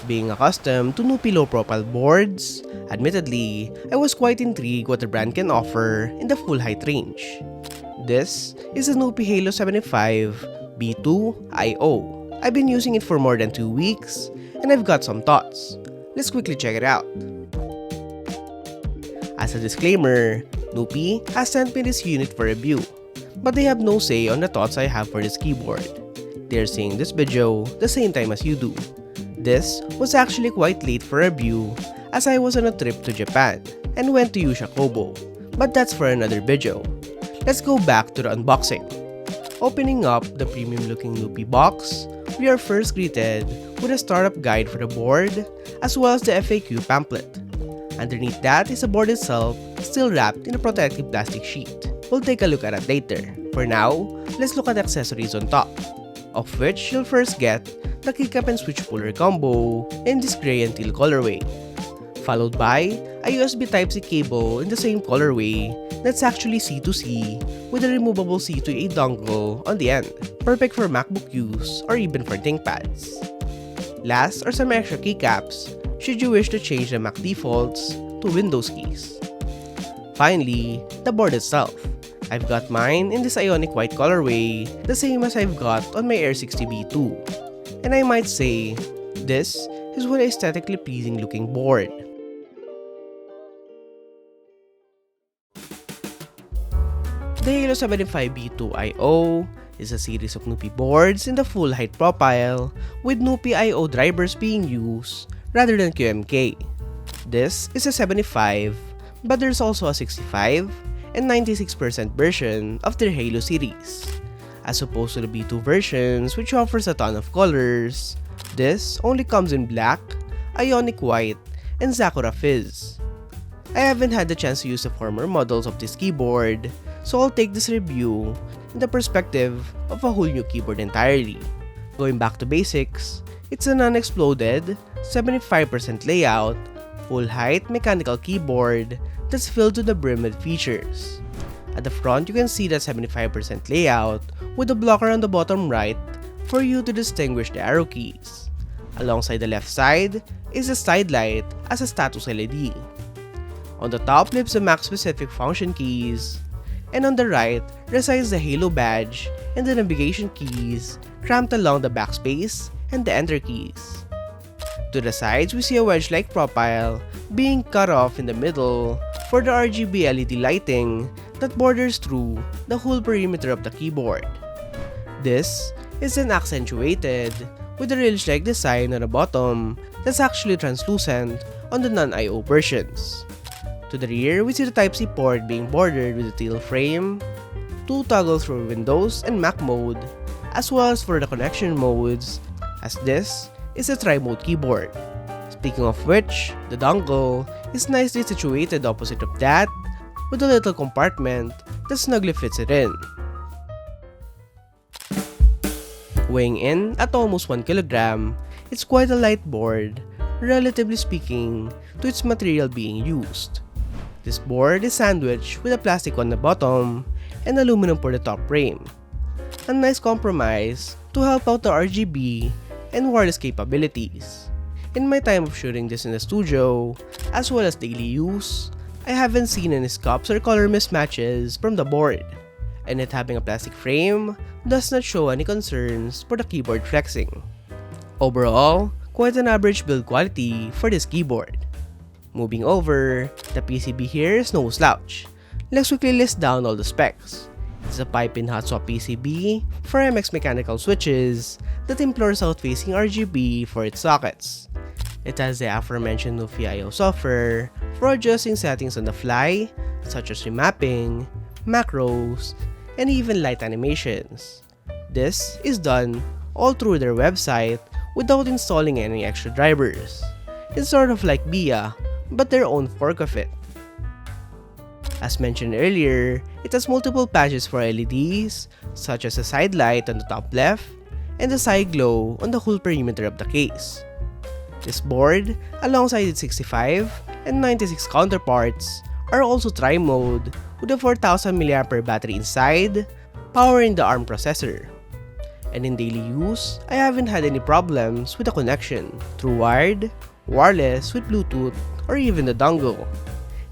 being accustomed to Nuphy low-profile boards, admittedly, I was quite intrigued what the brand can offer in the full height range. This is a Nuphy Halo75 V2 IO. I've been using it for more than 2 weeks, and I've got some thoughts. Let's quickly check it out. As a disclaimer, Nuphy has sent me this unit for review, but they have no say on the thoughts I have for this keyboard. They're seeing this video the same time as you do. This was actually quite late for review as I was on a trip to Japan and went to Yusha Kobo, but that's for another video. Let's go back to the unboxing. Opening up the premium looking Nuphy box, we are first greeted with a startup guide for the board as well as the FAQ pamphlet. Underneath that is the board itself, still wrapped in a protective plastic sheet. We'll take a look at it later. For now, let's look at the accessories on top, of which you'll first get the keycap and switch puller combo in this gray and teal colorway, followed by a USB Type-C cable in the same colorway that's actually C2C with a removable C to A dongle on the end, perfect for MacBook use or even for ThinkPads. Last are some extra keycaps should you wish to change the Mac defaults to Windows keys. Finally, the board itself. I've got mine in this ionic white colorway, the same as I've got on my Air60 V2. And I might say, this is one aesthetically pleasing looking board. The Halo75 V2 IO is a series of Nuphy boards in the full height profile with Nuphy IO drivers being used rather than QMK. This is a 75, but there's also a 65 and 96% version of their Halo series. As opposed to the V2 versions which offers a ton of colors, this only comes in black, ionic white, and Sakura Fizz. I haven't had the chance to use the former models of this keyboard, so I'll take this review in the perspective of a whole new keyboard entirely. Going back to basics, it's an unexploded, 75% layout, full height mechanical keyboard that's filled to the brim with features. At the front, you can see that 75% layout with a blocker on the bottom right for you to distinguish the arrow keys. Alongside the left side is a side light as a status LED. On the top lives the Mac specific function keys, and on the right resides the Halo badge and the navigation keys cramped along the backspace and the enter keys. To the sides, we see a wedge-like profile being cut off in the middle for the RGB LED lighting that borders through the whole perimeter of the keyboard. This is then accentuated with a rail-like design on the bottom that's actually translucent on the non-IO versions. To the rear, we see the Type-C port being bordered with a teal frame, 2 toggles for Windows and Mac mode, as well as for the connection modes, as this is a tri-mode keyboard. Speaking of which, the dongle is nicely situated opposite of that with a little compartment that snugly fits it in. Weighing in at almost 1 kg, it's quite a light board, relatively speaking to its material being used. This board is sandwiched with a plastic on the bottom and aluminum for the top frame. A nice compromise to help out the RGB and wireless capabilities. In my time of shooting this in the studio, as well as daily use, I haven't seen any scuffs or color mismatches from the board, and it having a plastic frame does not show any concerns for the keyboard flexing. Overall, quite an average build quality for this keyboard. Moving over, the PCB here is no slouch. Let's quickly list down all the specs. It's a pipe-in hot swap PCB for MX mechanical switches that implores out-facing RGB for its sockets. It has the aforementioned Nuphy IO software for adjusting settings on the fly, such as remapping, macros, and even light animations. This is done all through their website without installing any extra drivers. It's sort of like BIA, but their own fork of it. As mentioned earlier, it has multiple patches for LEDs, such as a side light on the top left and the side glow on the whole perimeter of the case. This board, alongside its 65 and 96 counterparts, are also tri-mode with a 4000 mAh battery inside, powering the ARM processor. and in daily use, I haven't had any problems with the connection through wired, wireless, with Bluetooth, or even the dongle.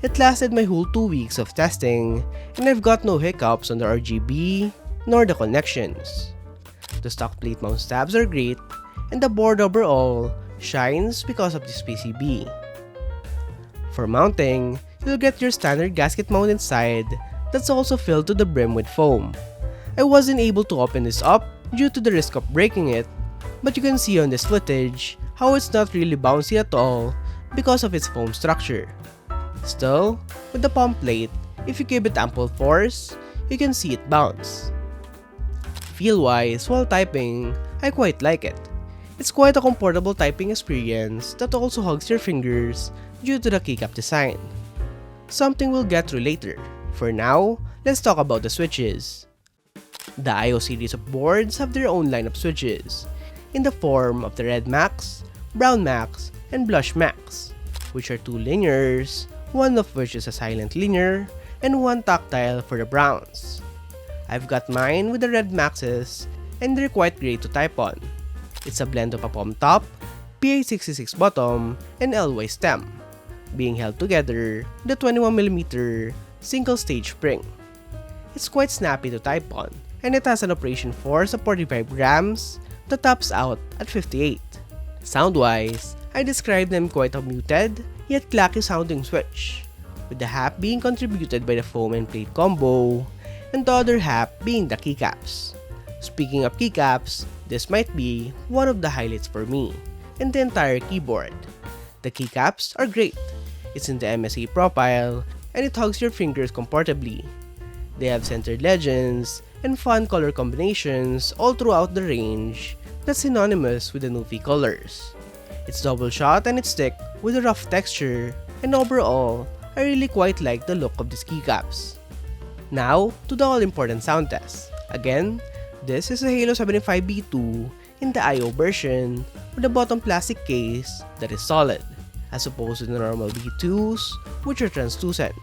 It lasted my whole 2 weeks of testing, and I've got no hiccups on the RGB nor the connections. The stock plate mount tabs are great, and the board overall shines because of this PCB. For mounting, you'll get your standard gasket mount inside that's also filled to the brim with foam. I wasn't able to open this up due to the risk of breaking it, but you can see on this footage how it's not really bouncy at all because of its foam structure. Still, with the palm plate, if you give it ample force, you can see it bounce. Feel-wise, while typing, I quite like it. It's quite a comfortable typing experience that also hugs your fingers due to the keycap design. Something we'll get to later. For now, let's talk about the switches. The IO series of boards have their own line of switches, in the form of the Red Max, Brown Max, and Blush Max, which are 2 linears, one of which is a silent linear, and 1 tactile for the browns. I've got mine with the Red Maxes, and they're quite great to type on. It's a blend of a palm top, PA66 bottom, and LY stem, being held together with a 21mm single stage spring. It's quite snappy to type on, and it has an operation force of 45 grams that tops out at 58. Sound-wise, I describe them quite a muted yet clacky sounding switch, with the half being contributed by the foam and plate combo, and the other half being the keycaps. Speaking of keycaps, this might be one of the highlights for me in the entire keyboard. The keycaps are great. It's in the MSA profile, and it hugs your fingers comfortably. They have centered legends and fun color combinations all throughout the range that's synonymous with the Nuphy colors. It's double shot and it's thick with a rough texture, and overall, I really quite like the look of these keycaps. Now, to the all-important sound test. Again, this is a Halo75 V2 in the IO version with a bottom plastic case that is solid, as opposed to the normal V2s which are translucent.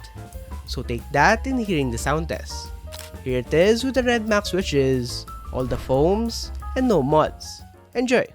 So take that in hearing the sound test. Here it is with the Red Max switches, all the foams, and no mods. Enjoy!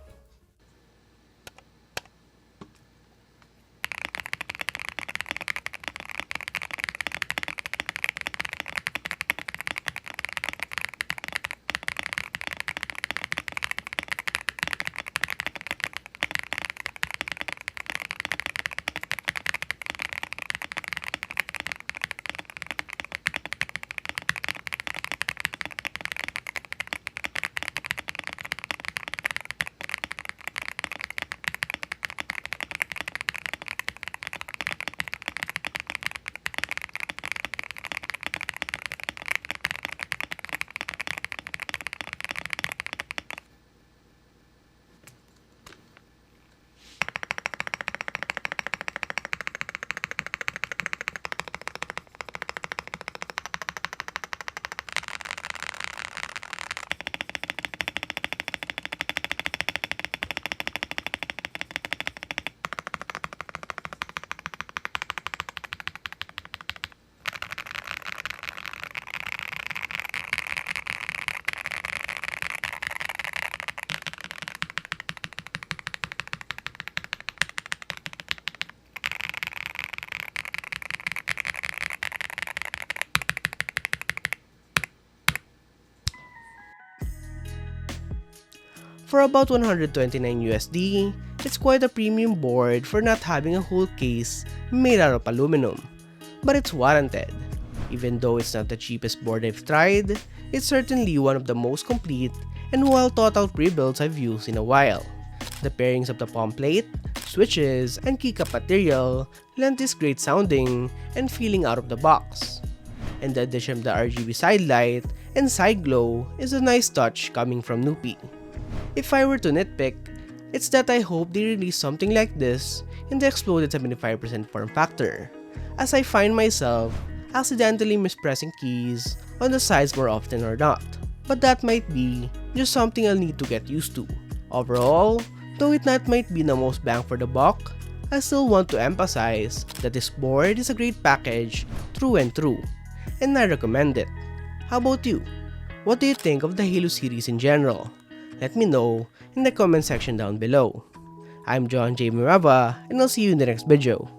For about 129 USD, it's quite a premium board for not having a whole case made out of aluminum. But it's warranted. Even though it's not the cheapest board I've tried, it's certainly one of the most complete and well thought out rebuilds I've used in a while. The pairings of the palm plate, switches, and keycap material lend this great sounding and feeling out of the box. And the addition of the RGB side light and side glow is a nice touch coming from Nuphy. If I were to nitpick, it's that I hope they release something like this in the exploded 75% form factor, as I find myself accidentally mispressing keys on the sides more often or not. But that might be just something I'll need to get used to. Overall, though it not might be the most bang for the buck, I still want to emphasize that this board is a great package through and through, and I recommend it. How about you? What do you think of the Halo series in general? Let me know in the comment section down below. I'm John J. Mirava, and I'll see you in the next video.